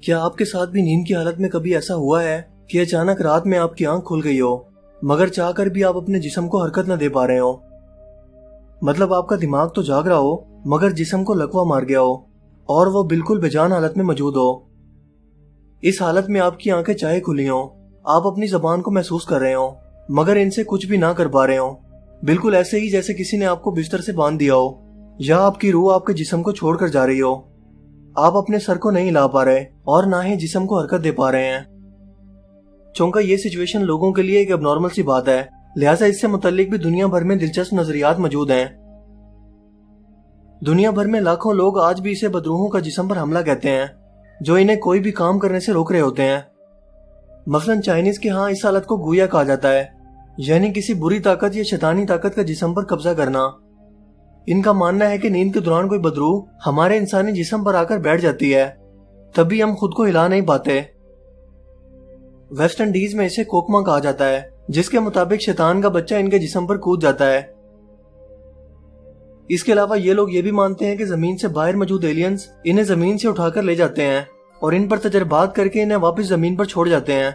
کیا آپ کے ساتھ بھی نیند کی حالت میں کبھی ایسا ہوا ہے کہ اچانک رات میں آپ کی آنکھ کھل گئی ہو مگر چاہ کر بھی آپ اپنے جسم کو حرکت نہ دے پا رہے ہو؟ مطلب آپ کا دماغ تو جاگ رہا ہو مگر جسم کو لکوہ مار گیا ہو اور وہ بالکل بے جان حالت میں موجود ہو۔ اس حالت میں آپ کی آنکھیں چاہے کھلی ہوں، آپ اپنی زبان کو محسوس کر رہے ہوں مگر ان سے کچھ بھی نہ کر پا رہے ہوں، بالکل ایسے ہی جیسے کسی نے آپ کو بستر سے باندھ دیا ہو یا آپ کی روح آپ کے جسم کو چھوڑ کر جا رہی ہو۔ آپ اپنے سر کو نہیں ہلا پا رہے اور نہ ہی جسم کو حرکت دے پا رہے ہیں۔ چونکہ یہ سچویشن لوگوں کے لیے ایک اب نارمل سی بات ہے، لہٰذا اس سے متعلق بھی دنیا بھر میں دلچسپ نظریات موجود ہیں۔ دنیا بھر میں لاکھوں لوگ آج بھی اسے بدروحوں کا جسم پر حملہ کہتے ہیں جو انہیں کوئی بھی کام کرنے سے روک رہے ہوتے ہیں۔ مثلاً چائنیز کے ہاں اس حالت کو گویا کہا جاتا ہے، یعنی کسی بری طاقت یا شیطانی طاقت کا جسم پر قبضہ کرنا۔ ان کا ماننا ہے کہ نیند کے دوران کوئی بدروح ہمارے انسانی جسم پر آ کر بیٹھ جاتی ہے، تبھی ہم خود کو ہلا نہیں پاتے۔ ویسٹ انڈیز میں اسے کوکما کہا جاتا ہے، جس کے مطابق شیطان کا بچہ ان کے جسم پر کود جاتا ہے۔ اس کے علاوہ یہ لوگ یہ بھی مانتے ہیں کہ زمین سے باہر موجود ایلینز انہیں زمین سے اٹھا کر لے جاتے ہیں اور ان پر تجربات کر کے انہیں واپس زمین پر چھوڑ جاتے ہیں۔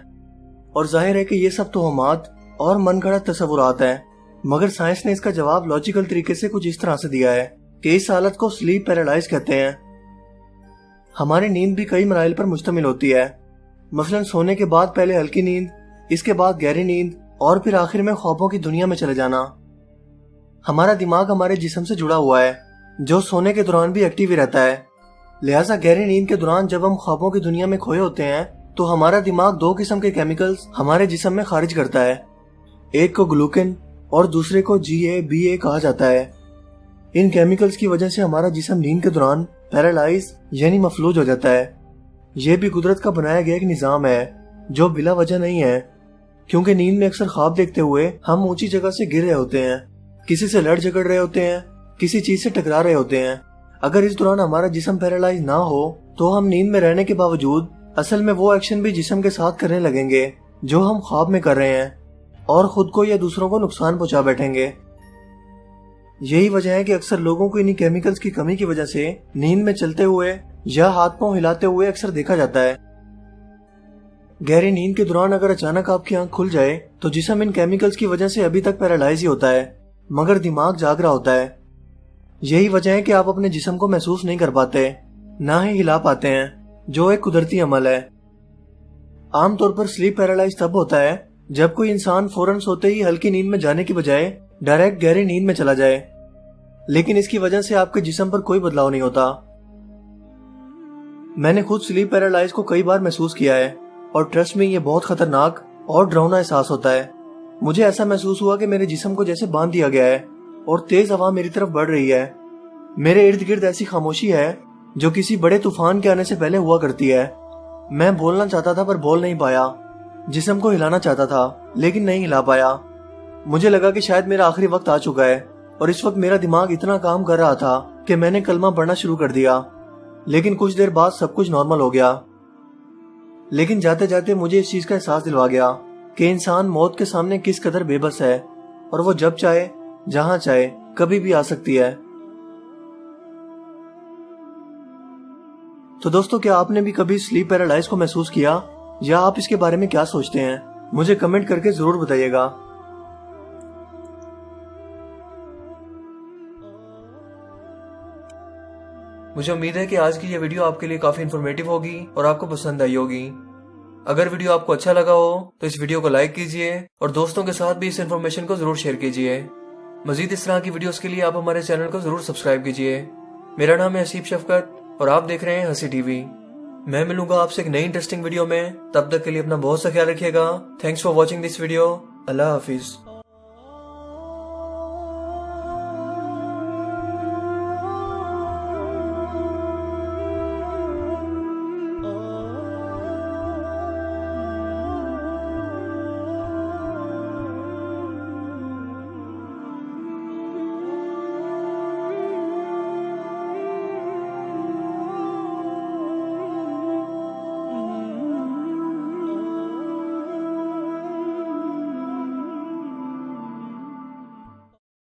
اور ظاہر ہے کہ یہ سب توہمات اور من گھڑت تصورات ہیں، مگر سائنس نے اس کا جواب لاجیکل طریقے سے کچھ اس طرح سے دیا ہے کہ اس حالت کو سلیپ پیرالائز کہتے ہیں۔ ہماری نیند بھی کئی مراحل پر مشتمل ہوتی ہے، مثلاً سونے کے بعد پہلے ہلکی نیند، اس کے بعد گہری نیند اور پھر آخر میں خوابوں کی دنیا میں چلے جانا۔ ہمارا دماغ ہمارے جسم سے جڑا ہوا ہے جو سونے کے دوران بھی ایکٹیو ہی رہتا ہے، لہٰذا گہری نیند کے دوران جب ہم خوابوں کی دنیا میں کھوئے ہوتے ہیں تو ہمارا دماغ دو قسم کے کیمیکلز ہمارے جسم میں خارج کرتا ہے، ایک کو گلوکن اور دوسرے کو GABA کہا جاتا ہے۔ ان کیمیکلز کی وجہ سے ہمارا جسم نیند کے دوران پیرالائز یعنی مفلوج ہو جاتا ہے۔ یہ بھی قدرت کا بنایا گیا ایک نظام ہے جو بلا وجہ نہیں ہے، کیونکہ نیند میں اکثر خواب دیکھتے ہوئے ہم اونچی جگہ سے گر رہے ہوتے ہیں، کسی سے لڑ جھگڑ رہے ہوتے ہیں، کسی چیز سے ٹکرا رہے ہوتے ہیں۔ اگر اس دوران ہمارا جسم پیرالائز نہ ہو تو ہم نیند میں رہنے کے باوجود اصل میں وہ ایکشن بھی جسم کے ساتھ کرنے لگیں گے جو ہم خواب میں کر رہے ہیں اور خود کو یا دوسروں کو نقصان پہنچا بیٹھیں گے۔ یہی وجہ ہے کہ اکثر لوگوں کو انہی کیمیکلز کی کمی کی وجہ سے نیند میں چلتے ہوئے یا ہاتھ پاؤں ہلاتے ہوئے اکثر دیکھا جاتا ہے۔ گہری نیند کے دوران اگر اچانک آپ کی آنکھ کھل جائے تو جسم ان کیمیکلز کی وجہ سے ابھی تک پیرالائز ہی ہوتا ہے مگر دماغ جاگ رہا ہوتا ہے۔ یہی وجہ ہے کہ آپ اپنے جسم کو محسوس نہیں کر پاتے، نہ ہی ہلا پاتے ہیں، جو ایک قدرتی عمل ہے۔ عام طور پر سلیپ پیرالائز تب ہوتا ہے جب کوئی انسان فوراً سوتے ہی ہلکی نیند میں جانے کی بجائے ڈائریکٹ گہری نیند میں چلا جائے، لیکن اس کی وجہ سے آپ کے جسم پر کوئی بدلاؤ نہیں ہوتا۔ میں نے خود سلیپ پیرالائز کو کئی بار محسوس کیا ہے اور ٹرسٹ میں یہ بہت خطرناک اور ڈراؤنا احساس ہوتا ہے۔ مجھے ایسا محسوس ہوا کہ میرے جسم کو جیسے باندھ دیا گیا ہے اور تیز ہوا میری طرف بڑھ رہی ہے۔ میرے ارد گرد ایسی خاموشی ہے جو کسی بڑے طوفان کے آنے سے پہلے ہوا کرتی ہے۔ میں بولنا چاہتا تھا پر بول نہیں پایا، جسم کو ہلانا چاہتا تھا لیکن نہیں ہلا پایا۔ مجھے لگا کہ شاید میرا آخری وقت آ چکا ہے اور اس وقت میرا دماغ اتنا کام کر رہا تھا کہ میں نے کلمہ پڑھنا شروع کر دیا، لیکن کچھ دیر بعد سب کچھ نارمل ہو گیا۔ لیکن جاتے جاتے مجھے اس چیز کا احساس دلوا گیا کہ انسان موت کے سامنے کس قدر بے بس ہے اور وہ جب چاہے جہاں چاہے کبھی بھی آ سکتی ہے۔ تو دوستو، کیا آپ نے بھی کبھی سلیپ پیرالائز کو محسوس کیا یا آپ اس کے بارے میں کیا سوچتے ہیں؟ مجھے کمنٹ کر کے ضرور بتائیے گا۔ مجھے امید ہے کہ آج کی یہ ویڈیو آپ کے لیے کافی انفارمیٹیو ہوگی اور آپ کو پسند آئی ہوگی۔ اگر ویڈیو آپ کو اچھا لگا ہو تو اس ویڈیو کو لائک کیجئے اور دوستوں کے ساتھ بھی اس انفارمیشن کو ضرور شیئر کیجئے۔ مزید اس طرح کی ویڈیوز کے لیے آپ ہمارے چینل کو ضرور سبسکرائب کیجئے۔ میرا نام ہے حسیب شفقت اور آپ دیکھ رہے ہیں ہنسی ٹی وی۔ میں ملوں گا آپ سے ایک نئی انٹرسٹنگ ویڈیو میں، تب تک کے لیے اپنا بہت سا خیال رکھیے گا۔ Thanks for watching this video. اللہ حافظ۔